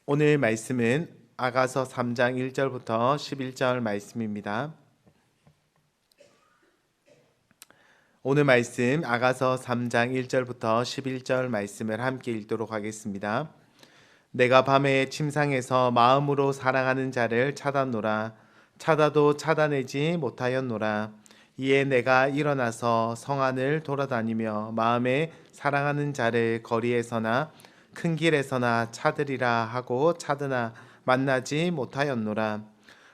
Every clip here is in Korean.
오늘 말씀은 아가서 3장 1절부터 11절 말씀입니다. 오늘 말씀 아가서 3장 1절부터 11절 말씀을 함께 읽도록 하겠습니다. 내가 밤에 침상에서 마음으로 사랑하는 자를 찾았노라. 찾아도 찾아내지 못하였노라. 이에 내가 일어나서 성 안을 돌아다니며 마음에 사랑하는 자를 거리에서나 큰 길에서나 찾으리라 하고 찾으나 만나지 못하였노라.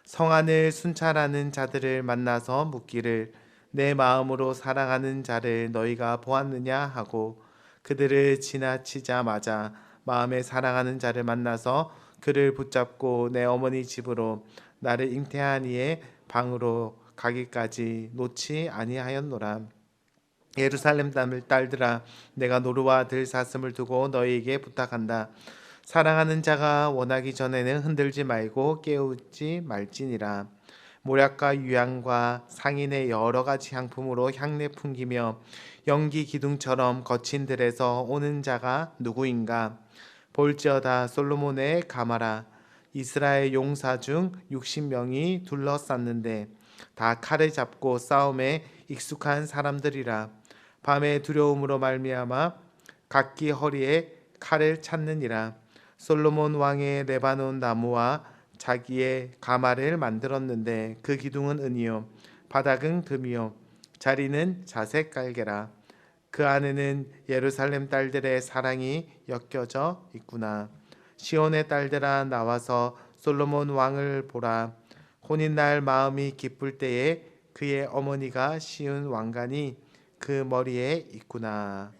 성 안을 순찰하는 자들을 만나서 묻기를 내 마음으로 사랑하는 자를 너희가 보았느냐 하고 그들을 지나치자마자 마음에 사랑하는 자를 만나서 그를 붙잡고 내 어머니 집으로 나를 잉태한 이의 방으로 가기까지 놓지 아니하였노라. 예루살렘 딸들아 내가 노루와 들사슴을 두고 너희에게 부탁한다. 사랑하는 자가 원하기 전에는 흔들지 말고 깨우지 말지니라. 모략과 유향과 상인의 여러 가지 향품으로 향내 풍기며 연기 기둥처럼 거친 들에서 오는 자가 누구인가? 볼지어다 솔로몬의 가마라. 이스라엘 용사 중 60명이 둘러쌌는데 다 칼을 잡고 싸움에 익숙한 사람들이라. 밤의 두려움으로 말미암아 각기 허리에 칼을 찾느니라. 솔로몬 왕의 레바논 나무와 자기의 가마를 만들었는데 그 기둥은 은이요 바닥은 금이요 자리는 자색 깔개라. 그 안에는 예루살렘 딸들의 사랑이 엮여져 있구나. 시온의 딸들아 나와서 솔로몬 왕을 보라. 혼인날 마음이 기쁠 때에 그의 어머니가 씌운 왕관이 그 머리에 있구나.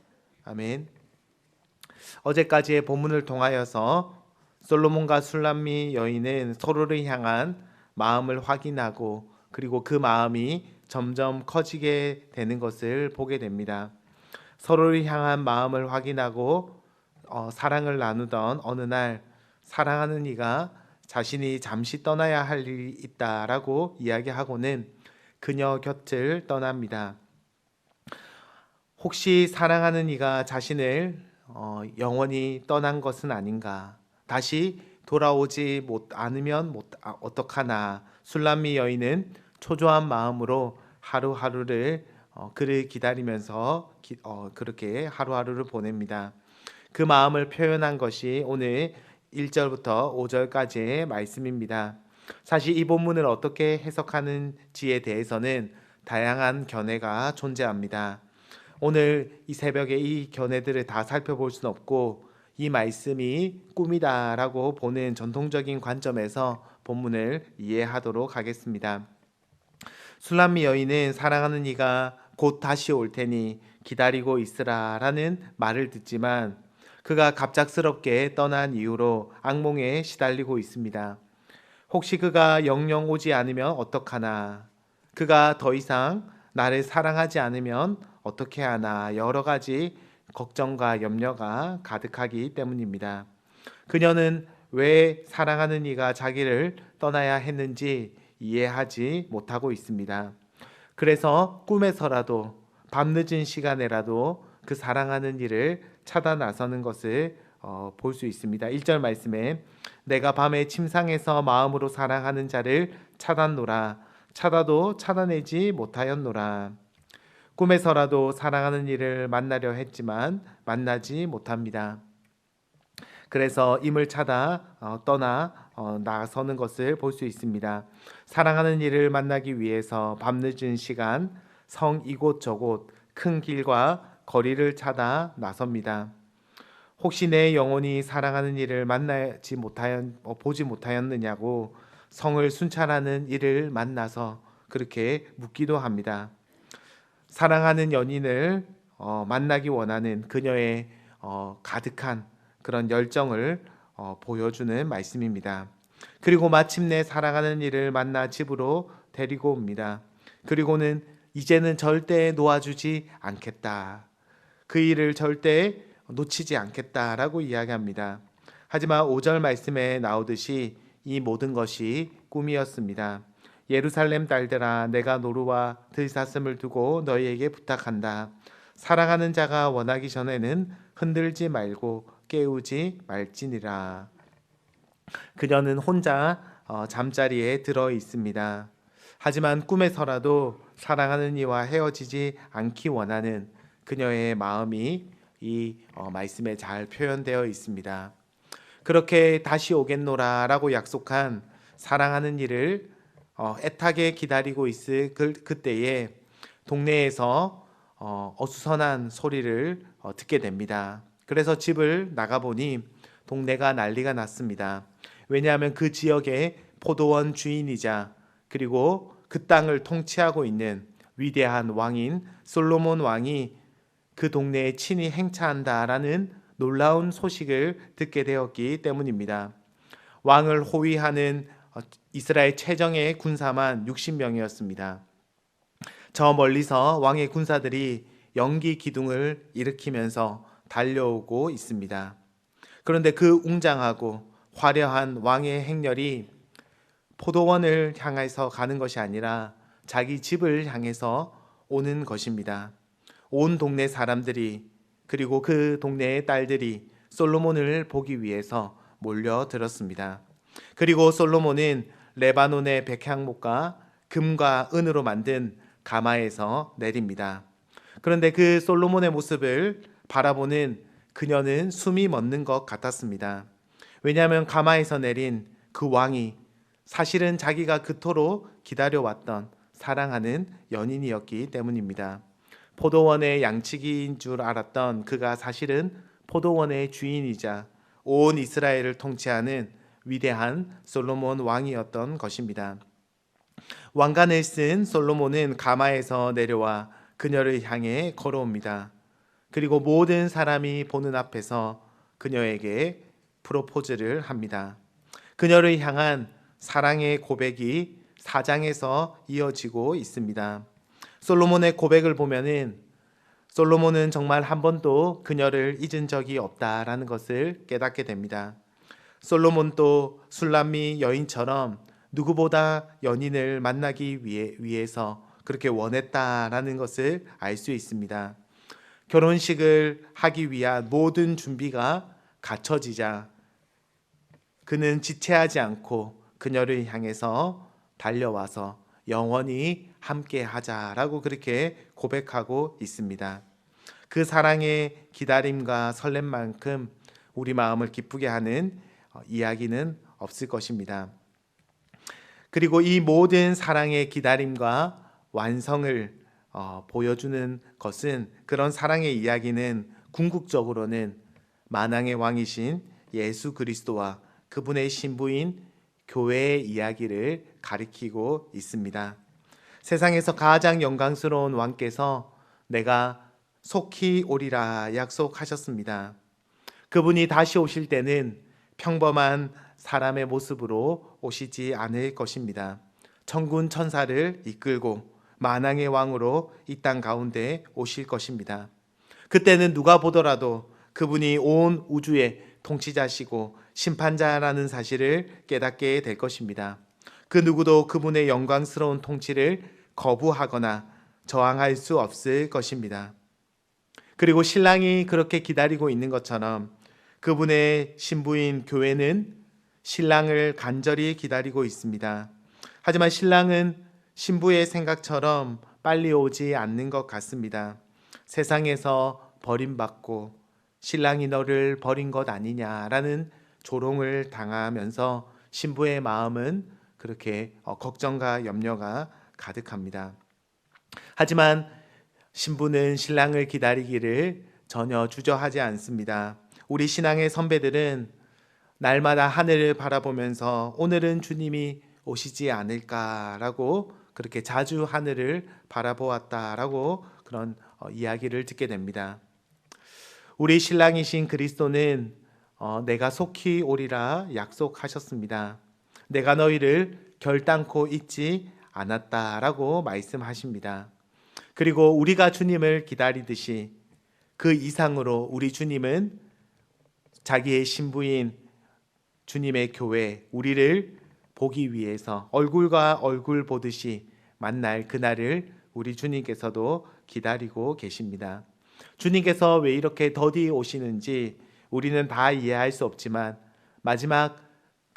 아멘. 어제까지의 본문을 통하여서 솔로몬과 술람미 여인은 서로를 향한 마음을 확인하고 그리고 그 마음이 점점 커지게 되는 것을 보게 됩니다. 서로를 향한 마음을 확인하고 사랑을 나누던 어느 날 사랑하는 이가 자신이 잠시 떠나야 할 일이 있다라고 이야기하고는 그녀 곁을 떠납니다. 혹시 사랑하는 이가 자신을 영원히 떠난 것은 아닌가? 다시 돌아오지 않으면 어떡하나? 술람미 여인은 초조한 마음으로 하루하루를 그를 기다리면서 그렇게 하루하루를 보냅니다. 그 마음을 표현한 것이 오늘 1절부터 5절까지의 말씀입니다. 사실 이 본문을 어떻게 해석하는지에 대해서는 다양한 견해가 존재합니다. 오늘 이 새벽에 이 견해들을 다 살펴볼 수는 없고 이 말씀이 꿈이다라고 보는 전통적인 관점에서 본문을 이해하도록 하겠습니다. 술람미 여인은 사랑하는 이가 곧 다시 올 테니 기다리고 있으라라는 말을 듣지만 그가 갑작스럽게 떠난 이후로 악몽에 시달리고 있습니다. 혹시 그가 영영 오지 않으면 어떡하나? 그가 더 이상 나를 사랑하지 않으면 어떻게 하나? 여러 가지 걱정과 염려가 가득하기 때문입니다. 그녀는 왜 사랑하는 이가 자기를 떠나야 했는지 이해하지 못하고 있습니다. 그래서 꿈에서라도 밤늦은 시간에라도 그 사랑하는 이를 찾아 나서는 것을 볼 수 있습니다. 1절 말씀에 내가 밤에 침상에서 마음으로 사랑하는 자를 찾았노라. 찾아도 찾아내지 못하였노라. 꿈에서라도 사랑하는 이를 만나려 했지만 만나지 못합니다. 그래서 임을 찾아 떠나 나서는 것을 볼 수 있습니다. 사랑하는 이를 만나기 위해서 밤늦은 시간 성 이곳저곳 큰 길과 거리를 찾아 나섭니다. 혹시 내 영혼이 사랑하는 이를 보지 못하였느냐고 성을 순찰하는 이를 만나서 그렇게 묻기도 합니다. 사랑하는 연인을 만나기 원하는 그녀의 가득한 그런 열정을 보여주는 말씀입니다. 그리고 마침내 사랑하는 이를 만나 집으로 데리고 옵니다. 그리고는 이제는 절대 놓아주지 않겠다. 그 일을 절대 놓치지 않겠다라고 이야기합니다. 하지만 5절 말씀에 나오듯이 이 모든 것이 꿈이었습니다. 예루살렘 딸들아 내가 노루와 들사슴을 두고 너희에게 부탁한다. 사랑하는 자가 원하기 전에는 흔들지 말고 깨우지 말지니라. 그녀는 혼자 잠자리에 들어 있습니다. 하지만 꿈에서라도 사랑하는 이와 헤어지지 않기 원하는 그녀의 마음이 이 말씀에 잘 표현되어 있습니다. 그렇게 다시 오겠노라라고 약속한 사랑하는 이를 애타게 기다리고 있을 그때에 동네에서 어수선한 소리를 듣게 됩니다. 그래서 집을 나가보니 동네가 난리가 났습니다. 왜냐하면 그 지역의 포도원 주인이자 그리고 그 땅을 통치하고 있는 위대한 왕인 솔로몬 왕이 그 동네에 친히 행차한다라는 놀라운 소식을 듣게 되었기 때문입니다. 왕을 호위하는 이스라엘 최정예 군사만 60명이었습니다. 저 멀리서 왕의 군사들이 연기 기둥을 일으키면서 달려오고 있습니다. 그런데 그 웅장하고 화려한 왕의 행렬이 포도원을 향해서 가는 것이 아니라 자기 집을 향해서 오는 것입니다. 온 동네 사람들이 그리고 그 동네의 딸들이 솔로몬을 보기 위해서 몰려들었습니다. 그리고 솔로몬은 레바논의 백향목과 금과 은으로 만든 가마에서 내립니다. 그런데 그 솔로몬의 모습을 바라보는 그녀는 숨이 멎는 것 같았습니다. 왜냐하면 가마에서 내린 그 왕이 사실은 자기가 그토록 기다려왔던 사랑하는 연인이었기 때문입니다. 포도원의 양치기인 줄 알았던 그가 사실은 포도원의 주인이자 온 이스라엘을 통치하는 위대한 솔로몬 왕이었던 것입니다. 왕관을 쓴 솔로몬은 가마에서 내려와 그녀를 향해 걸어옵니다. 그리고 모든 사람이 보는 앞에서 그녀에게 프로포즈를 합니다. 그녀를 향한 사랑의 고백이 4장에서 이어지고 있습니다. 솔로몬의 고백을 보면은 솔로몬은 정말 한 번도 그녀를 잊은 적이 없다라는 것을 깨닫게 됩니다. 솔로몬도 술람미 여인처럼 누구보다 연인을 만나기 위해서 그렇게 원했다라는 것을 알 수 있습니다. 결혼식을 하기 위한 모든 준비가 갖춰지자 그는 지체하지 않고 그녀를 향해서 달려와서 영원히 함께 하자라고 그렇게 고백하고 있습니다. 그 사랑의 기다림과 설렘만큼 우리 마음을 기쁘게 하는 이야기는 없을 것입니다. 그리고 이 모든 사랑의 기다림과 완성을 보여주는 것은 그런 사랑의 이야기는 궁극적으로는 만왕의 왕이신 예수 그리스도와 그분의 신부인 교회의 이야기를 가리키고 있습니다. 세상에서 가장 영광스러운 왕께서 내가 속히 오리라 약속하셨습니다. 그분이 다시 오실 때는 평범한 사람의 모습으로 오시지 않을 것입니다. 천군 천사를 이끌고 만왕의 왕으로 이 땅 가운데 오실 것입니다. 그때는 누가 보더라도 그분이 온 우주의 통치자시고 심판자라는 사실을 깨닫게 될 것입니다. 그 누구도 그분의 영광스러운 통치를 거부하거나 저항할 수 없을 것입니다. 그리고 신랑이 그렇게 기다리고 있는 것처럼 그분의 신부인 교회는 신랑을 간절히 기다리고 있습니다. 하지만 신랑은 신부의 생각처럼 빨리 오지 않는 것 같습니다. 세상에서 버림받고 신랑이 너를 버린 것 아니냐라는 조롱을 당하면서 신부의 마음은 그렇게 걱정과 염려가 가득합니다. 하지만 신부는 신랑을 기다리기를 전혀 주저하지 않습니다. 우리 신앙의 선배들은 날마다 하늘을 바라보면서 오늘은 주님이 오시지 않을까라고 그렇게 자주 하늘을 바라보았다라고 그런 이야기를 듣게 됩니다. 우리 신랑이신 그리스도는 내가 속히 오리라 약속하셨습니다. 내가 너희를 결단코 잊지 않았다라고 말씀하십니다. 그리고 우리가 주님을 기다리듯이 그 이상으로 우리 주님은 자기의 신부인 주님의 교회 우리를 보기 위해서 얼굴과 얼굴 보듯이 만날 그날을 우리 주님께서도 기다리고 계십니다. 주님께서 왜 이렇게 더디 오시는지 우리는 다 이해할 수 없지만 마지막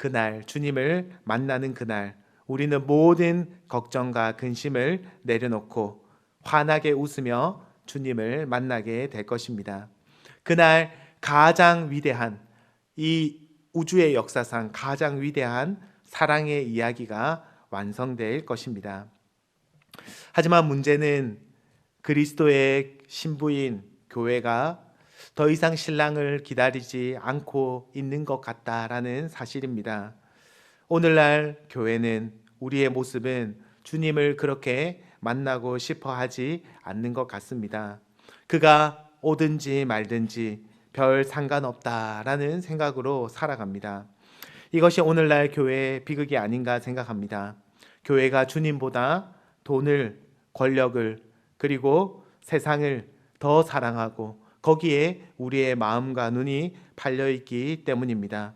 그날, 주님을 만나는 그날, 우리는 모든 걱정과 근심을 내려놓고 환하게 웃으며 주님을 만나게 될 것입니다. 그날 가장 위대한, 이 우주의 역사상 가장 위대한 사랑의 이야기가 완성될 것입니다. 하지만 문제는 그리스도의 신부인 교회가 더 이상 신랑을 기다리지 않고 있는 것 같다라는 사실입니다. 오늘날 교회는, 우리의 모습은 주님을 그렇게 만나고 싶어 하지 않는 것 같습니다. 그가 오든지 말든지 별 상관없다라는 생각으로 살아갑니다. 이것이 오늘날 교회의 비극이 아닌가 생각합니다. 교회가 주님보다 돈을, 권력을, 그리고 세상을 더 사랑하고 거기에 우리의 마음과 눈이 팔려있기 때문입니다.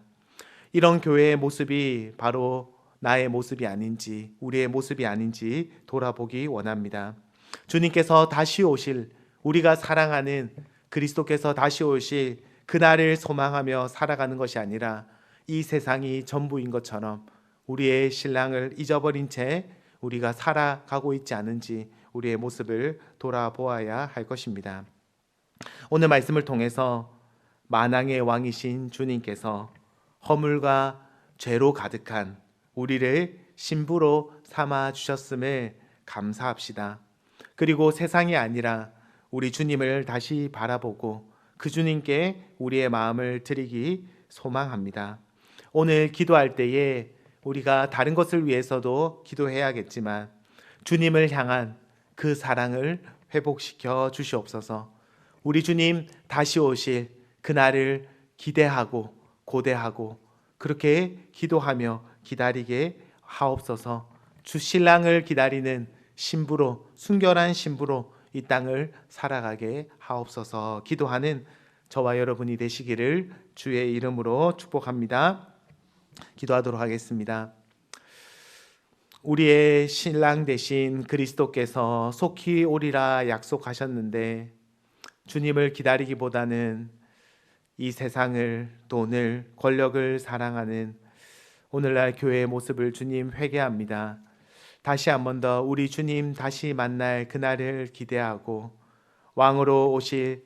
이런 교회의 모습이 바로 나의 모습이 아닌지, 우리의 모습이 아닌지 돌아보기 원합니다. 주님께서 다시 오실, 우리가 사랑하는 그리스도께서 다시 오실 그날을 소망하며 살아가는 것이 아니라 이 세상이 전부인 것처럼 우리의 신랑을 잊어버린 채 우리가 살아가고 있지 않은지 우리의 모습을 돌아보아야 할 것입니다. 오늘 말씀을 통해서 만왕의 왕이신 주님께서 허물과 죄로 가득한 우리를 신부로 삼아 주셨음을 감사합시다. 그리고 세상이 아니라 우리 주님을 다시 바라보고 그 주님께 우리의 마음을 드리기 소망합니다. 오늘 기도할 때에 우리가 다른 것을 위해서도 기도해야겠지만 주님을 향한 그 사랑을 회복시켜 주시옵소서. 우리 주님 다시 오실 그날을 기대하고 고대하고 그렇게 기도하며 기다리게 하옵소서. 주 신랑을 기다리는 신부로, 순결한 신부로 이 땅을 살아가게 하옵소서. 기도하는 저와 여러분이 되시기를 주의 이름으로 축복합니다. 기도하도록 하겠습니다. 우리의 신랑 되신 그리스도께서 속히 오리라 약속하셨는데 주님을 기다리기보다는 이 세상을, 돈을, 권력을 사랑하는 오늘날 교회의 모습을 주님 회개합니다. 다시 한 번 더 우리 주님 다시 만날 그날을 기대하고 왕으로 오실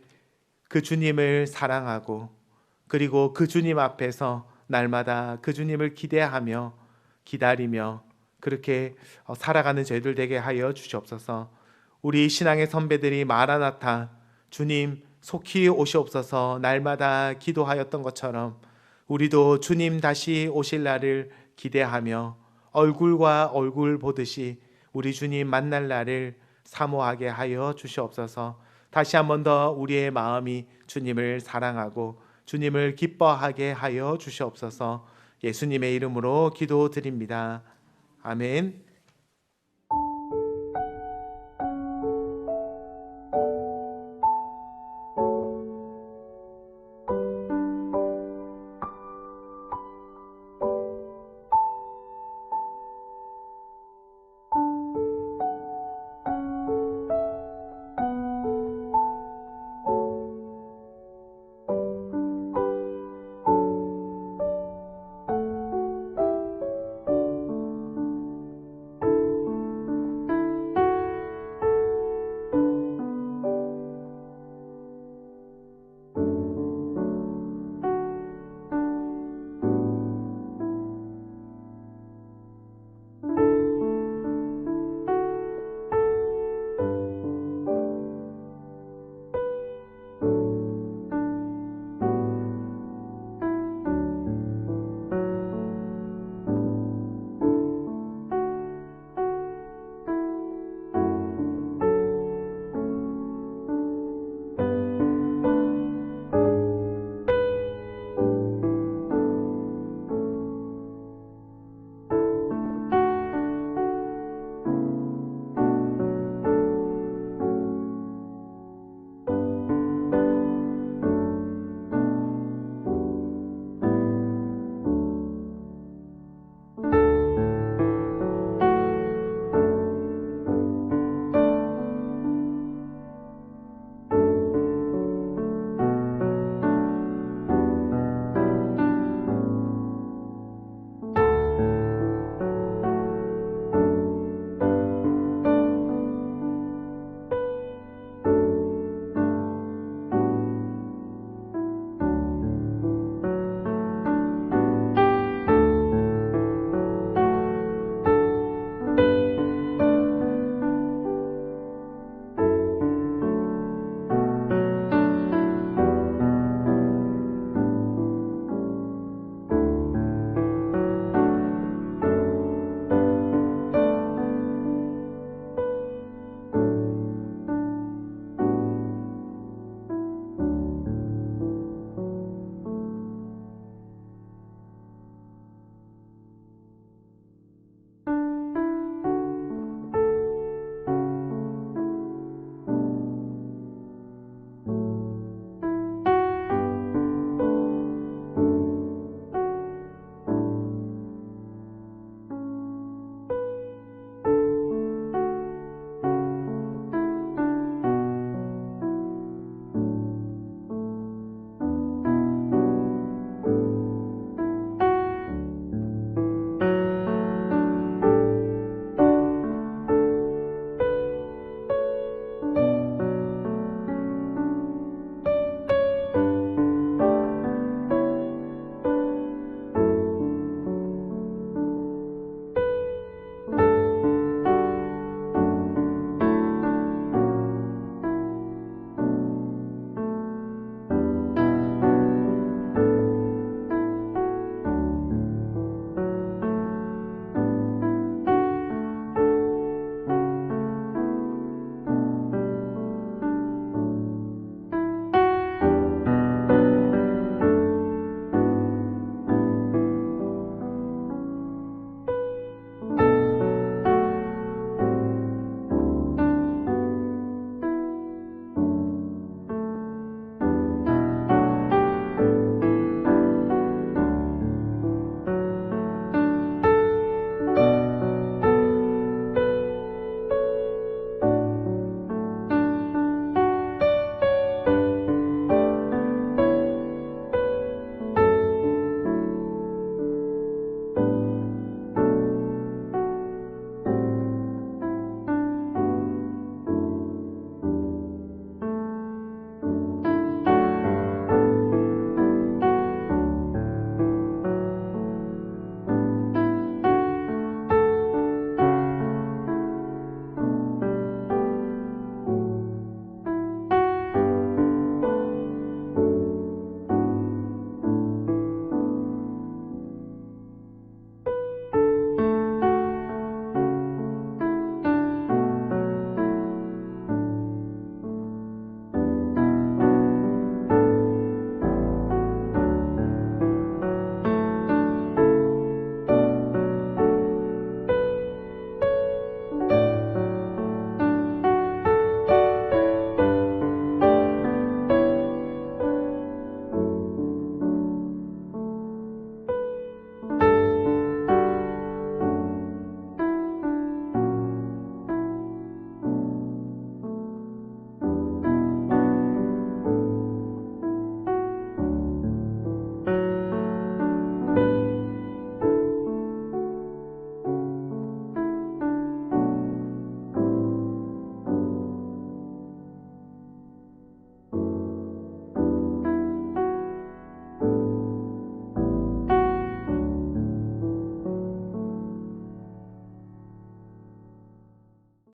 그 주님을 사랑하고 그리고 그 주님 앞에서 날마다 그 주님을 기대하며 기다리며 그렇게 살아가는 저희들 되게 하여 주시옵소서. 우리 신앙의 선배들이 마라나타, 주님 속히 오시옵소서 날마다 기도하였던 것처럼 우리도 주님 다시 오실 날을 기대하며 얼굴과 얼굴 보듯이 우리 주님 만날 날을 사모하게 하여 주시옵소서. 다시 한 번 더 우리의 마음이 주님을 사랑하고 주님을 기뻐하게 하여 주시옵소서. 예수님의 이름으로 기도드립니다. 아멘.